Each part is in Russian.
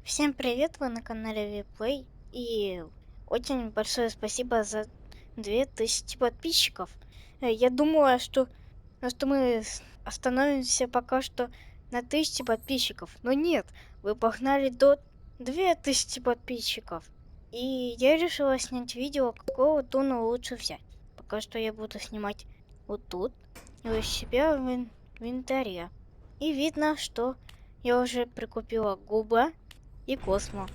Всем привет, вы на канале Виплей, и очень большое спасибо за 2000 подписчиков. Я думала, что мы остановимся пока что на 1000 подписчиков, но нет, вы погнали до 2000 подписчиков. И я решила снять видео, какого тона лучше взять. Пока что я буду снимать вот тут, у себя в инвентаре. И видно, что я уже прикупила губа и Космо.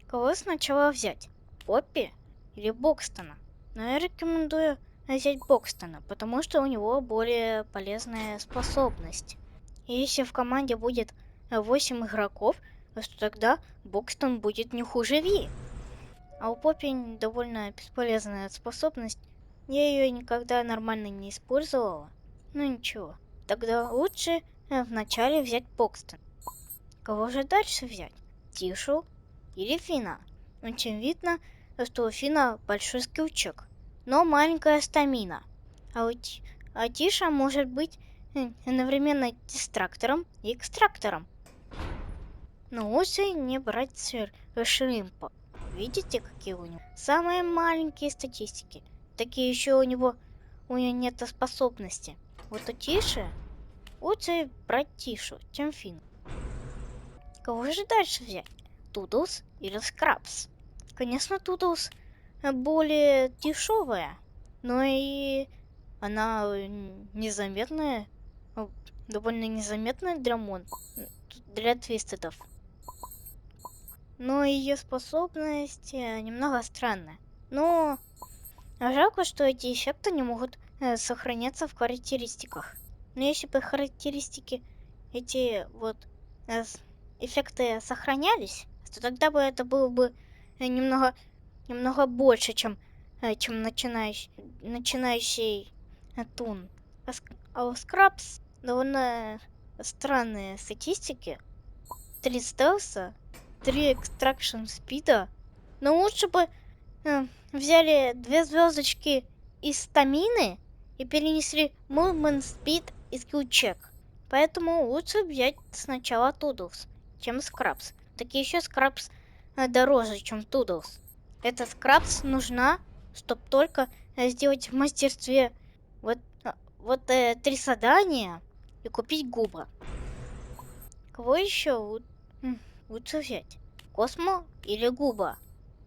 Кого сначала взять? Поппи или Бокстона? Но я рекомендую взять Бокстона, потому что у него более полезная способность. И если в команде будет 8 игроков, то тогда Бокстон будет не хуже Ви. А у Поппи довольно бесполезная способность. Я ее никогда нормально не использовала. Ну ничего. Тогда лучше вначале взять Бокстон. Кого же дальше взять? Тишу или Фина? Очень видно, что у Фина большой скиллчек, но маленькая стамина. А Тиша может быть одновременно дистрактором и экстрактором. Но лучше не брать Шримпа. Видите, какие у него? Самые маленькие статистики. Такие еще у него нет способности. Вот у Тиши лучше брать Тишу, чем Фин. Кого же дальше взять? Тудлс или Скрабс? Конечно, Тудлс более дешевая, но и она незаметная, довольно незаметная для твистедов. Но ее способность немного странная. Но жалко, что эти эффекты не могут сохраняться в характеристиках. Но если бы характеристики эти эффекты сохранялись, то тогда бы это было бы немного больше, чем начинающий тун. А у Скрабс довольно странные статистики. 3 стелса, 3 экстракшн спида. Но лучше бы взяли 2 звездочки из стамины и перенесли movement speed и skill check. Поэтому лучше взять сначала Тудлс, чем Скрабс. Так еще Скрабс дороже, чем Тудлс. Эта Скрабс нужна, чтобы только сделать в мастерстве вот 3 задания и купить губа. Кого еще лучше взять? Космо или губа?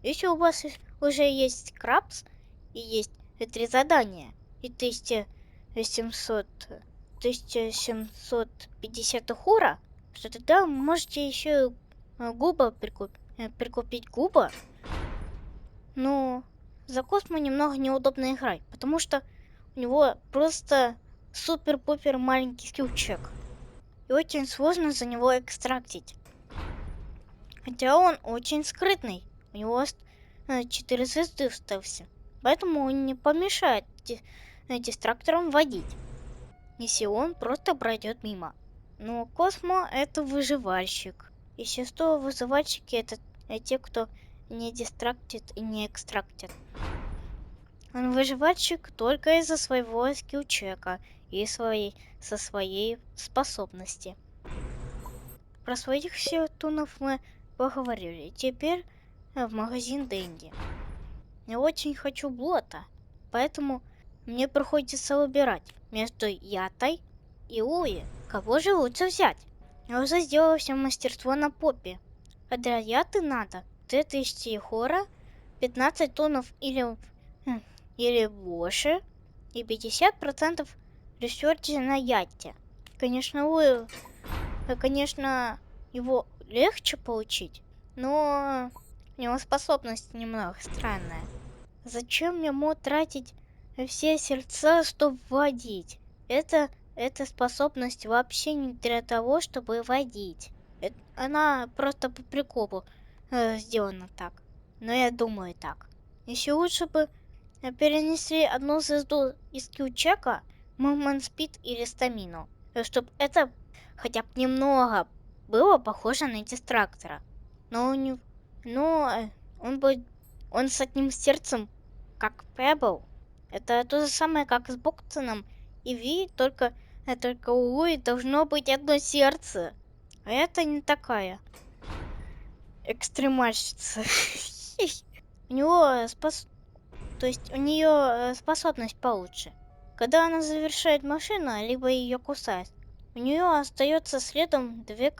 Если у вас уже есть Скрабс и есть 3 задания и 1750 хура, что тогда можете еще губа прикупить губа. Но за Космо немного неудобно играть, потому что у него просто супер-пупер маленький скиллчек. И очень сложно за него экстрактить. Хотя он очень скрытный. У него 4 звезды в стелсе. Поэтому он не помешает дистракторам водить, если он просто пройдет мимо. Но Космо это выживальщик. И сестру выживальщики это те, кто не дистрактит и не экстрактит. Он выживальщик только из-за своего скиллчека и со своей способности. Про своих тунов мы поговорили. Теперь в магазин Дэнди. Я очень хочу Блота, поэтому мне приходится выбирать между Ятой и Уи. Кого же лучше взять? Я уже сделала все мастерство на Поппи. А для Яты надо 2000 хора, 15 тонов или больше и 50% ресерча на Яте. Конечно, его легче получить, но у него способность немного странная. Зачем ему тратить все сердца, чтобы водить? Эта способность вообще не для того, чтобы водить. Она просто по приколу сделана так. Но я думаю так. Еще лучше бы перенесли одну звезду из скиллчека, movement speed или стамину, чтобы это хотя бы немного было похоже на дистрактора. Но он с одним сердцем, как Пебл. Это то же самое, как с Бокстоном и Ви, только у Луи должно быть одно сердце. А это не такая. экстремальщица. У него то есть у нее способность получше. Когда она завершает машину, либо ее кусает, у нее остается следом две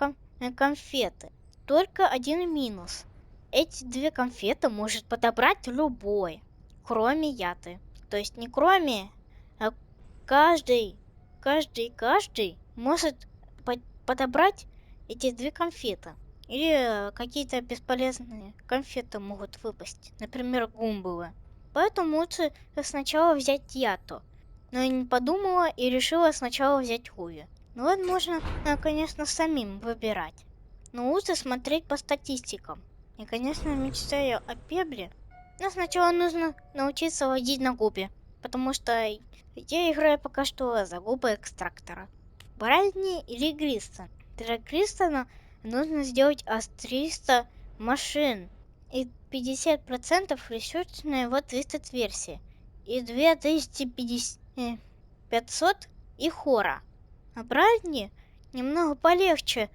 конфеты. Только один минус. Эти две конфеты может подобрать любой, кроме Яты. То есть не кроме, а каждый может подобрать эти две конфеты. Или какие-то бесполезные конфеты могут выпасть, например, гумбовые. Поэтому лучше сначала взять Яту. Но я не подумала и решила сначала взять Хуи. Ну вот можно, конечно, самим выбирать. Но лучше смотреть по статистикам. И, конечно, мечтаю о Пебле. Но сначала нужно научиться водить на губе. Потому что я играю пока что за губы экстрактора. Брайдни или Гристон. Для Гристона нужно сделать аж 300 машин. И 50% ресурс на его 300 версии. И 2500 и хора. А Брайдни немного полегче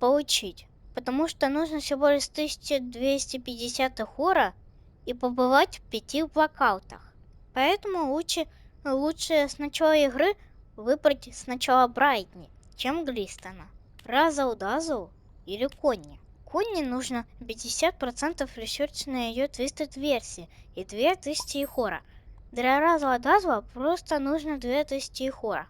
получить. Потому что нужно всего лишь 1250 хора и побывать в 5 блокаутах. Поэтому лучше с начала игры выбрать сначала Брайтни, чем Глистона. Разл Дазл или Конни. Конни нужно 50% ресурс на ее Twisted версии и 2000 хора. Для Разла Дазла просто нужно 2000 хора.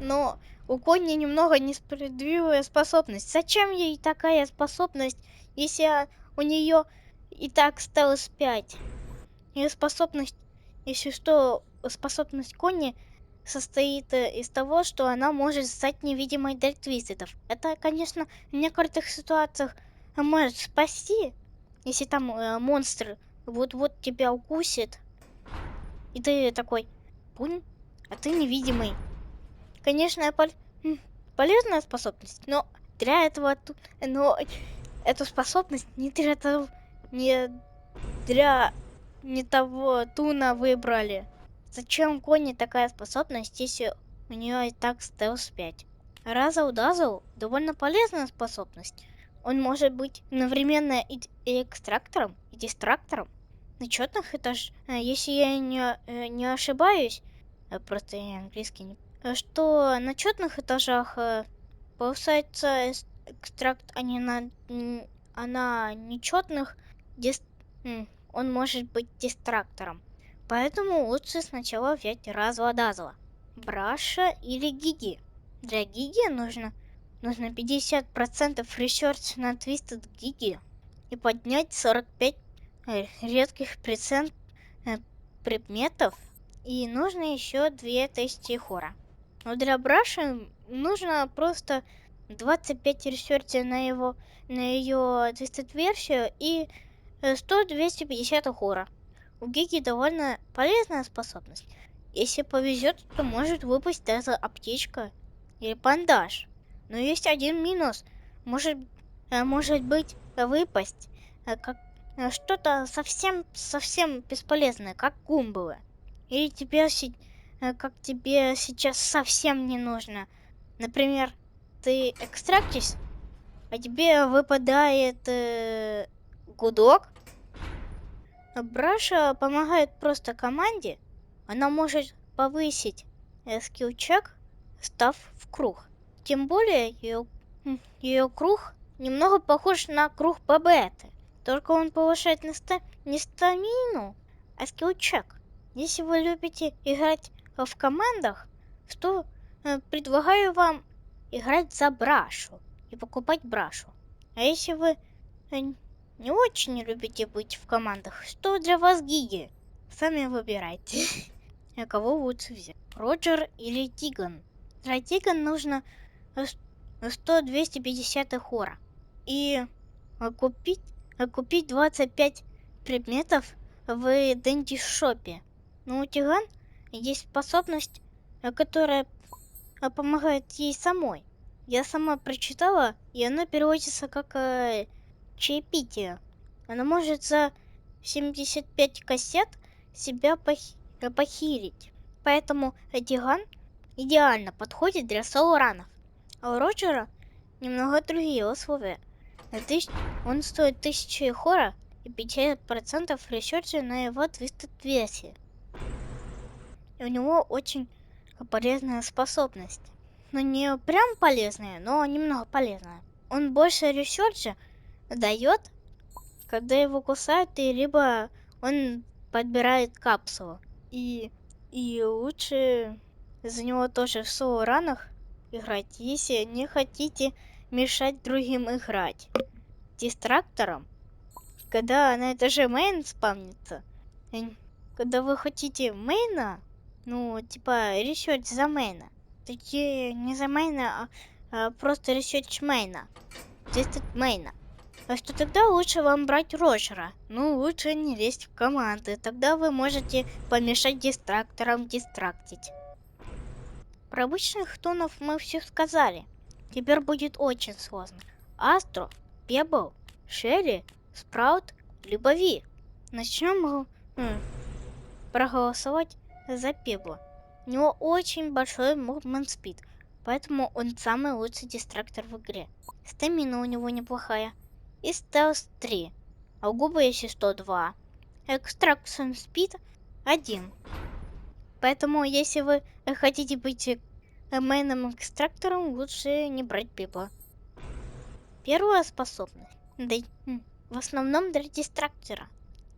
Но у Конни немного несправедливая способность. Зачем ей такая способность, если у нее и так стелс 5? Ее способность, если что, способность Конни состоит из того, что она может стать невидимой для твистедов. Это, конечно, в некоторых ситуациях может спасти, если там монстр вот тебя укусит, и ты такой, пунь, а ты невидимый. Конечно, полезная способность, но для этого эту способность не того Туна выбрали. Зачем Конни такая способность, если у нее и так стелс 5? Разл Дазл довольно полезная способность. Он может быть одновременно и экстрактором, и дистрактором. На четных этажах, если я не ошибаюсь, просто я английский не... Что на четных этажах получается экстракт, а на нечетных он может быть дистрактором. Поэтому лучше сначала взять Разла Дазла, Браша или Гиги. Для Гиги нужно 50% ресурс на Twisted Гиги и поднять 45 редких предметов. И нужно еще 2000 хора. Но для Браша нужно просто 25 ресурсов на ее Twisted версию и 100-250 хора. У Гиги довольно полезная способность. Если повезет, то может выпасть даже аптечка или бандаж. Но есть один минус. Может быть выпасть что-то совсем бесполезное, как гумбовы. Или как тебе сейчас совсем не нужно. Например, ты экстрактишь, а тебе выпадает гудок. Браша помогает просто команде. Она может повысить скилл-чек, став в круг. Тем более ее круг немного похож на круг Бабеты. Только он повышает не стамину, а скилл-чек. Если вы любите играть в командах, то предлагаю вам играть за Брашу и покупать Брашу. А если вы не очень любите быть в командах, что для вас Гиги? Сами выбирайте. А кого лучше взять? Роджер или Тиган? Для Тиган нужно 100-250 хора. И купить 25 предметов в Дэнди-шопе. Но у Тиган есть способность, которая помогает ей самой. Я сама прочитала, и она переводится как чаепитие. Она может за 75 кассет себя похилить. Поэтому Тиган идеально подходит для соло-ранов. А у Роджера немного другие условия. Он стоит 1000 хора и 50% ресерча на его 200 версии. И у него очень полезная способность. Ну, не прям полезная, но немного полезная. Он больше ресерча дает, когда его кусают, и либо он подбирает капсулу. И лучше за него тоже в соло-ранах играть, если не хотите мешать другим играть. Дистрактором, когда на этаже мейн спавнится, когда вы хотите мейна, ну, типа, ресерч за мейна. Такие не за мейна, а просто ресерч мейна. Здесь тут мейна. А что тогда лучше вам брать Роджера? Ну, лучше не лезть в команды. Тогда вы можете помешать дистракторам дистрактить. Про обычных тонов мы все сказали. Теперь будет очень сложно. Астро, Пебл, Шерри, Спраут, либо Ви. Начнем проголосовать за Пебла. У него очень большой movement speed, поэтому он самый лучший дистрактор в игре. Стамина у него неплохая. И стелс 3. А у Губа есть 102. Extraction speed 1. Поэтому, если вы хотите быть мейном экстрактором, лучше не брать Пепла. Первая способность. В основном для дистрактора.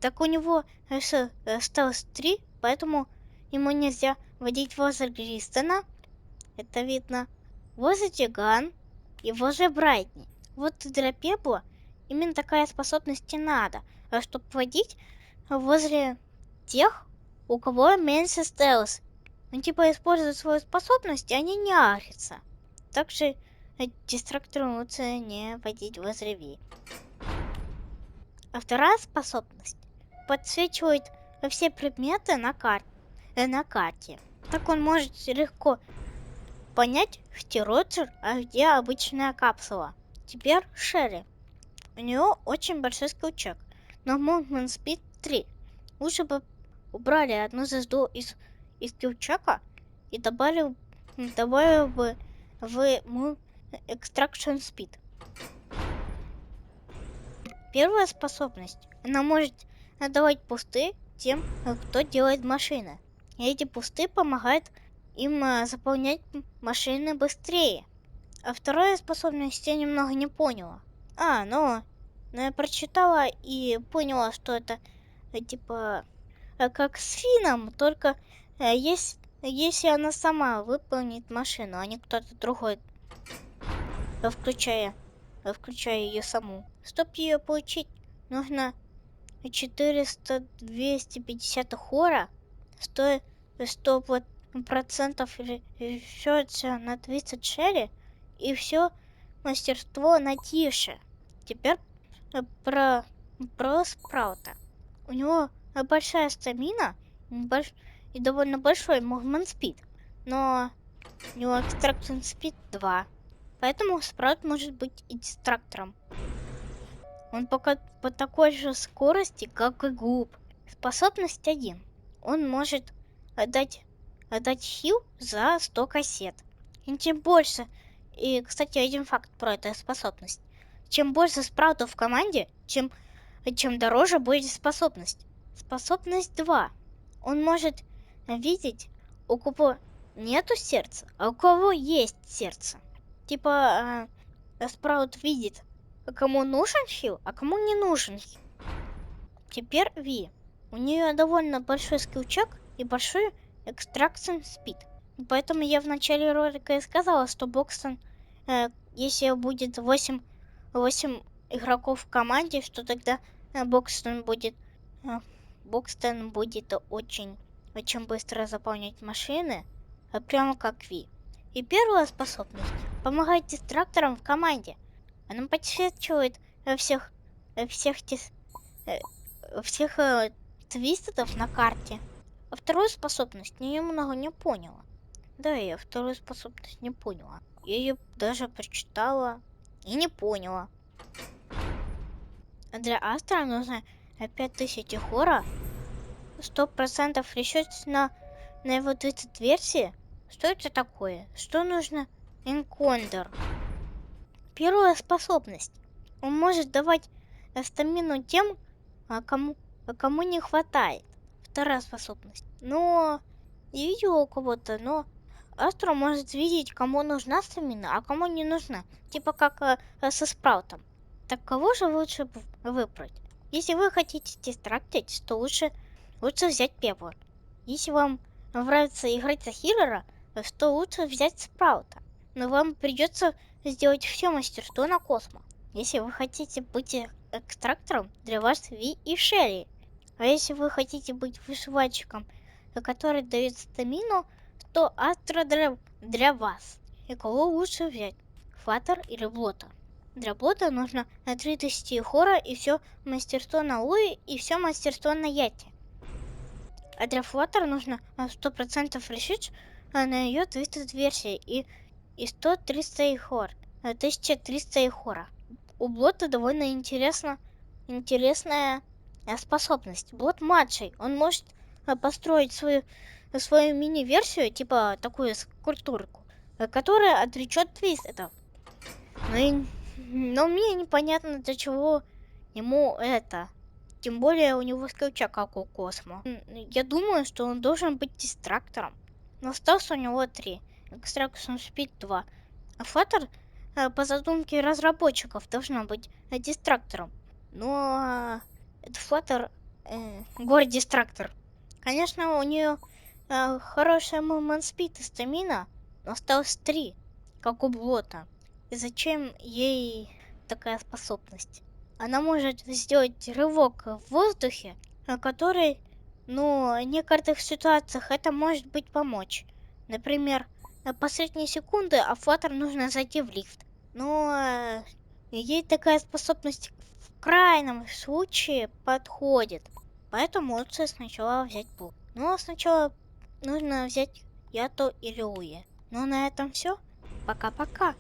Так у него стелс 3, поэтому ему нельзя водить возле Гристона. Это видно. Возле Тиган и возле Брайтни. Вот для Пепла именно такая способность и надо, чтобы водить возле тех, у кого меньше стелс. Он типа использует свою способность, и они не агрятся. Также дистрактору лучше не водить возле Ви. А вторая способность подсвечивает все предметы на карте. Так он может легко понять, где Роджер, а где обычная капсула. Теперь Шерри. У него очень большой скиллчек, но Movement Speed 3. Лучше бы убрали одну звезду из скиллчека и добавил бы в Extraction Speed. Первая способность. Она может давать пусты тем, кто делает машины. И эти пусты помогают им заполнять машины быстрее. А вторая способность я немного не поняла. Но я прочитала и поняла, что это типа как с Фином, только если она сама выполнит машину, а не кто-то другой, включая ее саму. Чтобы ее получить, нужно 400-250 хора, 100% ресерча на 30 шерри и все мастерство на тише. Теперь про Спраута. У него большая стамина и довольно большой movement speed, но у него extraction speed 2. Поэтому Спраут может быть и дистрактором. Он пока по такой же скорости, как и Губ. Способность 1. Он может отдать хил за 100 кассет. И чем больше... И, кстати, один факт про эту способность. Чем больше спраутов в команде, чем дороже будет способность. Способность 2. Он может видеть, у кого нету сердца, а у кого есть сердце. Типа, Спраут видит, кому нужен хил, а кому не нужен хил. Теперь Ви. У нее довольно большой скиллчек и большой extraction speed. Поэтому я в начале ролика и сказала, что Бокстон, если будет 8 игроков в команде, что тогда Бокстон будет очень быстро заполнять машины, прямо как Ви. И первая способность помогает дистракторам в команде. Она подсвечивает всех твистов на карте. А вторую способность я немного не поняла. Да, я вторую способность не поняла. Я ее даже прочитала и не поняла. А для Астра нужно 5000 хора, 100% ресерч на его 30 версии. Что это такое? Что нужно? Энкондер. Первая способность. Он может давать стамину тем, кому не хватает. Вторая способность. Но я видела у кого-то, но Астро может видеть, кому нужна стамина, а кому не нужна. Типа как со Спраутом. Так кого же лучше выбрать? Если вы хотите дистрактить, то лучше взять Пеппа. Если вам нравится играть за Хиллера, то лучше взять Спраута. Но вам придется сделать все мастерство на Космо. Если вы хотите быть экстрактором, для вас Ви и Шерри. А если вы хотите быть вышивальщиком, который дает стамину, то Астра для вас. И кого лучше взять? Флаттер или Блота? Для Блота нужно 3000 хора и все мастерство на Луи и все мастерство на Яте. А для Flutter нужно 100% решить на ее 300 версий и 100-300 ихор. 1300 ихора. У Блота довольно интересная способность. Блот младший. Он может построить свою мини-версию, типа такую скульптурку, которая отречет твистов. Но мне непонятно, для чего ему это. Тем более у него скилча, как у Космо. Я думаю, что он должен быть дистрактором. Но остался у него 3. Extraction Speed 2. А Flutter, по задумке разработчиков, должна быть дистрактором. Но это Flutter горе-дистрактор. Конечно, у нее хорошая movement speed и стамина, но осталось 3, как у Блота. И зачем ей такая способность? Она может сделать рывок в воздухе, который, в некоторых ситуациях это может быть помочь. Например, на последние секунды, а Flutter нужно зайти в лифт. Но ей такая способность в крайнем случае подходит. Поэтому лучше сначала взять Блу. Но сначала нужно взять Ято или Уе. Ну на этом все. Пока-пока.